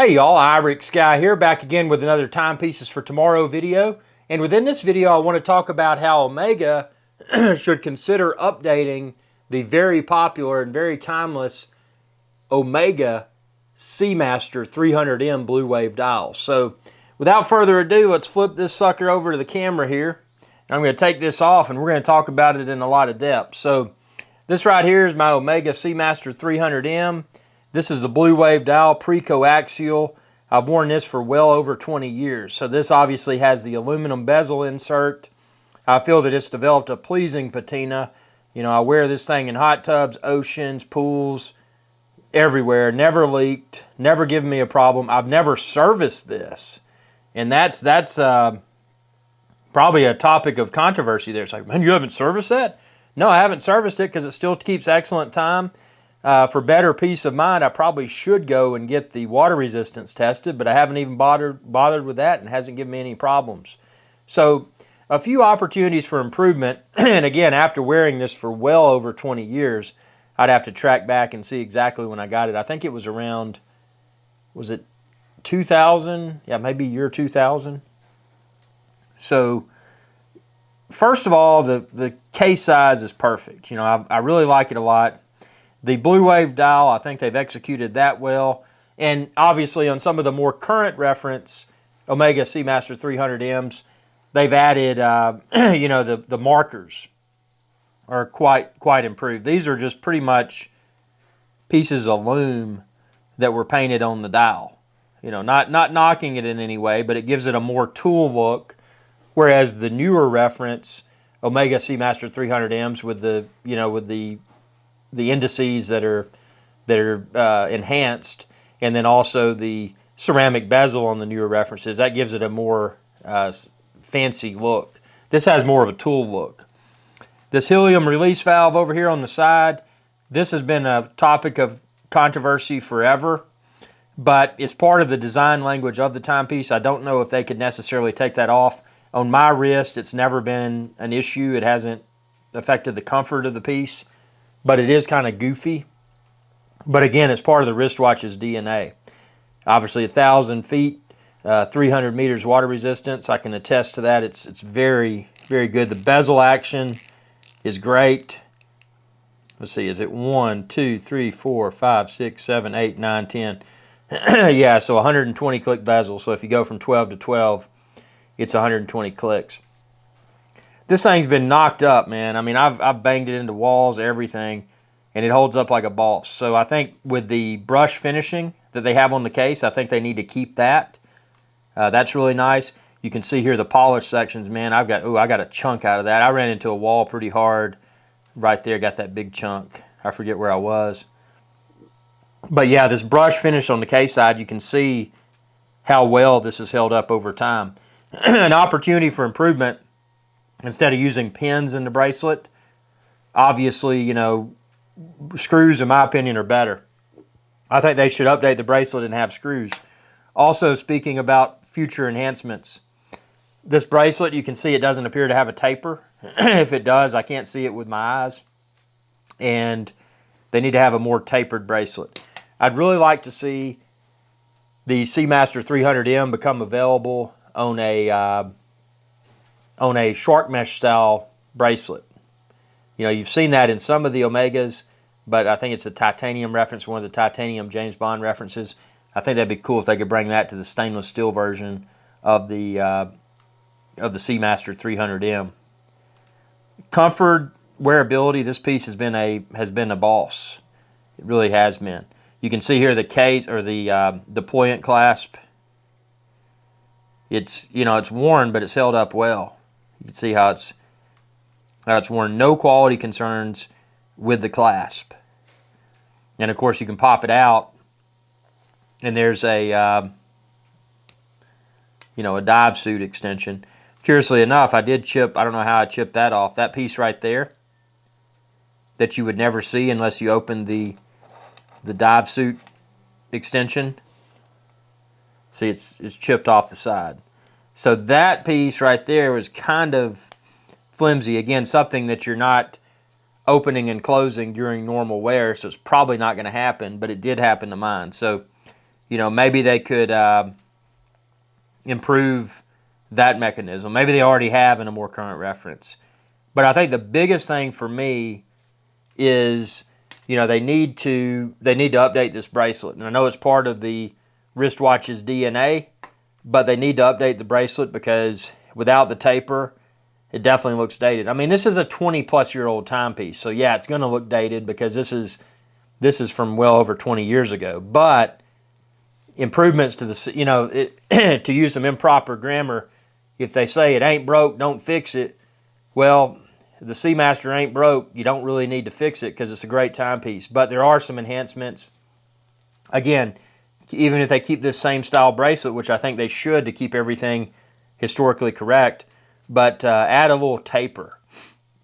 Hey y'all, Iric Sky here, back again with another Timepieces for Tomorrow video. And within this video, I want to talk about how Omega should consider updating the very popular and very timeless Omega SeaMaster 300m Blue Wave dial. So without further ado, let's flip this sucker over to the camera here. I'm going to take this off and we're going to talk about it in a lot of depth. So this right here is my Omega SeaMaster 300m. This is the Blue Wave dial, pre-coaxial. I've worn this for well over 20 years. So this obviously has the aluminum bezel insert. I feel that it's developed a pleasing patina. You know, I wear this thing in hot tubs, oceans, pools, everywhere. Never leaked, never given me a problem. I've never serviced this. And that's probably a topic of controversy there. It's like, man, you haven't serviced that? No, I haven't serviced it because it still keeps excellent time. For better peace of mind, I probably should go and get the water resistance tested, but I haven't even bothered with that, and it hasn't given me any problems. So a few opportunities for improvement, and again, after wearing this for well over 20 years, I'd have to track back and see exactly when I got it. I think it was around, was it 2000? Yeah, maybe year 2000. So first of all, the case size is perfect. You know, I really like it a lot. The Blue Wave dial, I think they've executed that well. And obviously on some of the more current reference Omega SeaMaster 300Ms, they've added, you know, the markers are quite improved. These are just pretty much pieces of loom that were painted on the dial. You know, not knocking it in any way, but it gives it a more tool look. Whereas the newer reference Omega SeaMaster 300Ms with the, you know, with the indices that are enhanced, and then also the ceramic bezel on the newer references, that gives it a more fancy look. This has more of a tool look. This helium release valve over here on the side, this has been a topic of controversy forever, but it's part of the design language of the timepiece. I don't know if they could necessarily take that off. On my wrist, it's never been an issue. It hasn't affected the comfort of the piece, but it is kind of goofy. But again, it's part of the wristwatch's DNA. Obviously, 1,000 feet, 300 meters water resistance. I can attest to that. It's very, very good. The bezel action is great. Let's see, is it 1, 2, 3, 4, 5, 6, 7, 8, 9, 10? Yeah, so 120 click bezel. So if you go from 12 to 12, it's 120 clicks. This thing's been knocked up, man. I mean, I've banged it into walls, everything, and it holds up like a boss. So I think with the brush finishing that they have on the case, I think they need to keep that. That's really nice. You can see here the polish sections, man. I got a chunk out of that. I ran into a wall pretty hard right there. Got that big chunk. I forget where I was. But yeah, this brush finish on the case side, you can see how well this has held up over time. An opportunity for improvement. Instead of using pins in the bracelet, obviously, you know, screws, in my opinion, are better. I think they should update the bracelet and have screws. Also, speaking about future enhancements, this bracelet, you can see it doesn't appear to have a taper. If it does, I can't see it with my eyes. And they need to have a more tapered bracelet. I'd really like to see the SeaMaster 300M become available on a shark mesh style bracelet. You know, you've seen that in some of the Omegas, but I think it's the titanium reference, one of the titanium James Bond references. I think that'd be cool if they could bring that to the stainless steel version of the SeaMaster 300M. Comfort, wearability, this piece has been a boss. It really has been. You can see here the case, or the deployant clasp. It's, you know, it's worn, but it's held up well. You can see how it's worn. No quality concerns with the clasp. And of course, you can pop it out, and there's a you know, a dive suit extension. Curiously enough, I did chip. I don't know how I chipped that off. That piece right there, that you would never see unless you opened the dive suit extension. See, it's chipped off the side. So that piece right there was kind of flimsy. Again, something that you're not opening and closing during normal wear, so it's probably not going to happen, but it did happen to mine. So You know, maybe they could improve that mechanism. Maybe they already have in a more current reference. But I think the biggest thing for me is, you know, they need to update this bracelet. And I know it's part of the wristwatch's DNA, but they need to update the bracelet because without the taper, it definitely looks dated. I mean, this is a 20-plus-year-old timepiece, so yeah, it's going to look dated because this is from well over 20 years ago. But improvements to the, you know, to use some improper grammar, if they say it ain't broke, don't fix it. Well, the SeaMaster ain't broke. You don't really need to fix it because it's a great timepiece. But there are some enhancements. Again, even if they keep this same style bracelet, which I think they should to keep everything historically correct, but add a little taper,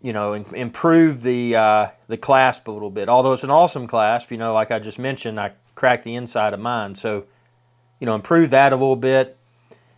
you know, improve the clasp a little bit. Although it's an awesome clasp, you know, like I just mentioned, I cracked the inside of mine. So, you know, improve that a little bit.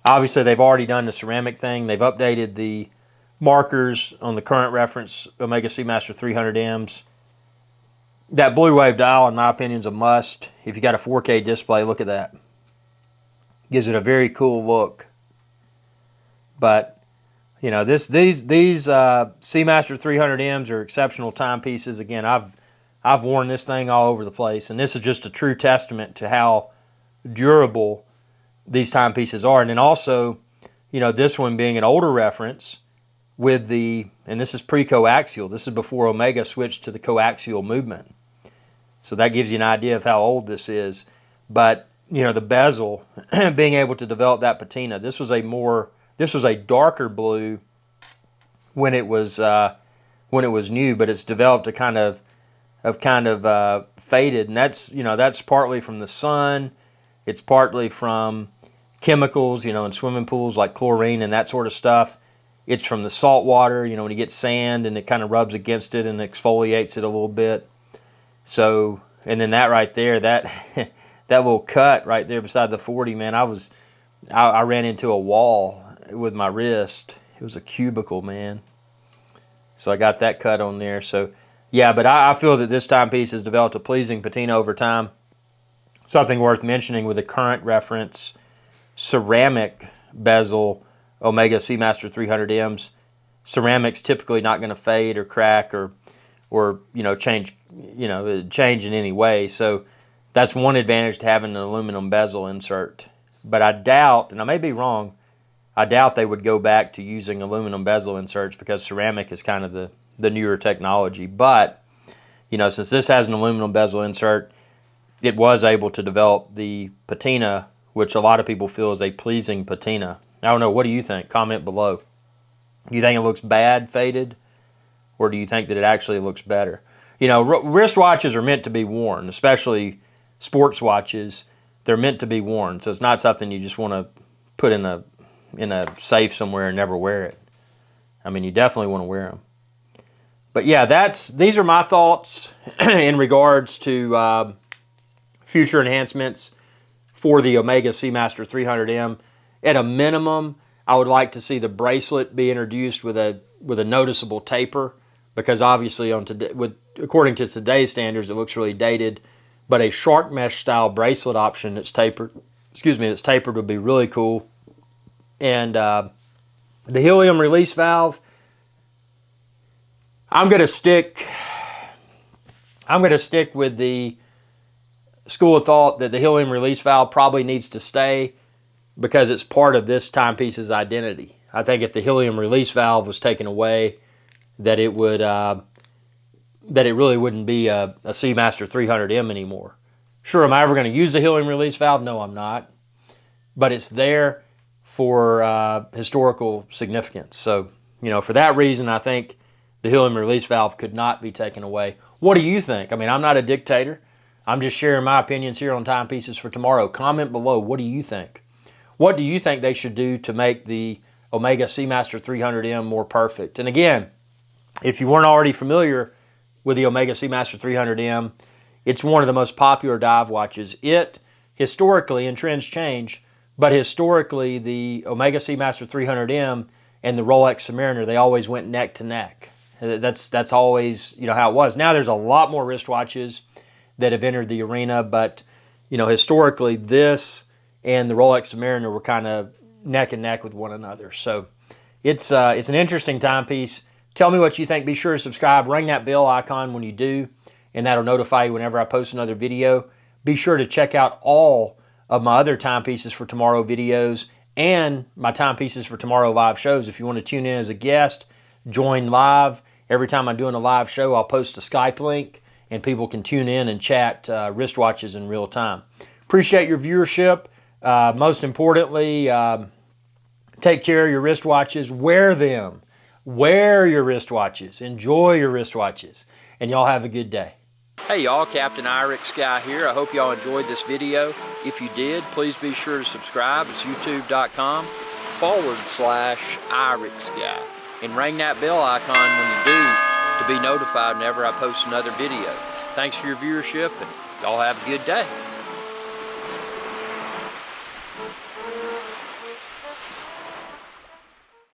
Obviously, they've already done the ceramic thing. They've updated the markers on the current reference Omega SeaMaster 300Ms. That blue wave dial, in my opinion, is a must. If you got a 4K display, look at that. Gives it a very cool look. But you know, these SeaMaster 300Ms are exceptional timepieces. Again, I've worn this thing all over the place, and this is just a true testament to how durable these timepieces are. And then also, you know, this one being an older reference with the, and this is pre-coaxial. This is before Omega switched to the coaxial movement. So that gives you an idea of how old this is. But, you know, the bezel, being able to develop that patina, this was a darker blue when it was new, but it's developed a kind of faded, and that's, you know, that's partly from the sun. It's partly from chemicals, you know, in swimming pools like chlorine and that sort of stuff. It's from the salt water, you know, when you get sand and it kind of rubs against it and exfoliates it a little bit. So, and then that right there, that that little cut right there beside the 40, man, I ran into a wall with my wrist. It was a cubicle, man. So I got that cut on there. So yeah, but I feel that this timepiece has developed a pleasing patina over time. Something worth mentioning with the current reference ceramic bezel Omega SeaMaster 300Ms. Ceramic's typically not going to fade or crack or you know, change in any way. So that's one advantage to having an aluminum bezel insert. But I doubt, and I may be wrong, I doubt they would go back to using aluminum bezel inserts because ceramic is kind of the newer technology. But, you know, since this has an aluminum bezel insert, it was able to develop the patina, which a lot of people feel is a pleasing patina. I don't know. What do you think? Comment below. Do you think it looks bad faded, or do you think that it actually looks better? You know, wristwatches are meant to be worn, especially sports watches. They're meant to be worn, so it's not something you just want to put in a safe somewhere and never wear it. I mean, you definitely want to wear them. But yeah, these are my thoughts in regards to future enhancements for the Omega SeaMaster 300M. At a minimum, I would like to see the bracelet be introduced with a noticeable taper, because obviously according to today's standards, it looks really dated. But a shark mesh style bracelet option that's tapered, would be really cool. And the helium release valve, I'm going to stick with the school of thought that the helium release valve probably needs to stay because it's part of this timepiece's identity. I think if the helium release valve was taken away, that it really wouldn't be a SeaMaster 300M anymore. Sure, am I ever going to use the helium release valve? No, I'm not. But it's there for historical significance. So, you know, for that reason, I think the helium release valve could not be taken away. What do you think? I mean, I'm not a dictator. I'm just sharing my opinions here on Timepieces for Tomorrow. Comment below. What do you think? What do you think they should do to make the Omega SeaMaster 300M more perfect? And again, if you weren't already familiar with the Omega SeaMaster 300M, it's one of the most popular dive watches. It, historically, and trends change, but historically, the Omega SeaMaster 300M and the Rolex Submariner, they always went neck to neck. That's always, you know, how it was. Now there's a lot more wristwatches that have entered the arena, but you know, historically this and the Rolex Submariner were kind of neck and neck with one another. So it's an interesting timepiece. Tell me what you think. Be sure to subscribe. Ring that bell icon when you do, and that'll notify you whenever I post another video. Be sure to check out all of my other timepieces for tomorrow videos and my timepieces for tomorrow live shows. If you want to tune in as a guest, join live. Every time I'm doing a live show, I'll post a Skype link, and people can tune in and chat wristwatches in real time. Appreciate your viewership. Most importantly, take care of your wristwatches. Wear them. Wear your wristwatches. Enjoy your wristwatches. And y'all have a good day. Hey y'all, Captain Irix Guy here. I hope y'all enjoyed this video. If you did, please be sure to subscribe. It's youtube.com/Irix Guy. And ring that bell icon when you do to be notified whenever I post another video. Thanks for your viewership, and y'all have a good day.